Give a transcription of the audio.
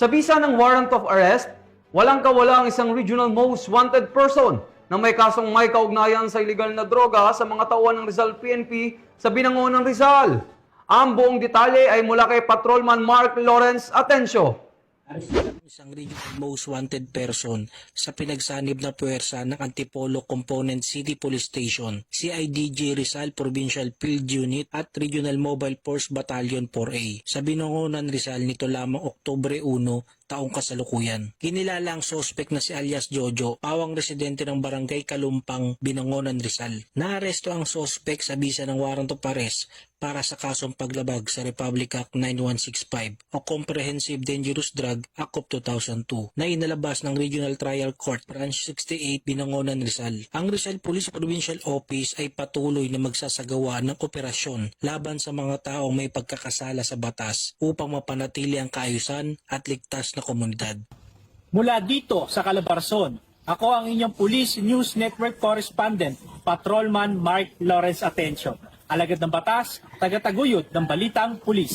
Sa bisa ng warrant of arrest, walang kawala ang isang regional most wanted person na may kasong may kaugnayan sa iligal na droga sa mga tauhan ng Rizal PNP sa Binangonan, Rizal. Ang buong detalye ay mula kay Patrolman Mark Lawrence Atencio. Isang regional most wanted person sa pinagsanib na puwersa ng Antipolo Component City Police Station, CIDG Rizal Provincial Field Unit at Regional Mobile Force Battalion 4A sa Binangonan, Rizal nito lamang Oktubre 1, taong kasalukuyan. Kinilala ang sospek na si alias Jojo, pawang residente ng Barangay Kalumpang, Binangonan, Rizal. Naaresto ang sospek sa bisa ng warrant of arrest para sa kasong paglabag sa Republic Act 9165 o Comprehensive Dangerous Drug Act of 2002 na inalabas ng Regional Trial Court Branch 68 Binangonan, Rizal. Ang Rizal Police Provincial Office ay patuloy na magsasagawa ng operasyon laban sa mga taong may pagkakasala sa batas upang mapanatili ang kaayusan at ligtas na komunidad. Mula dito sa Calabarzon, ako ang inyong Police News Network Correspondent, Patrolman Mark Lawrence Atencio. Alagad ng batas, tagataguyod ng balitang pulis.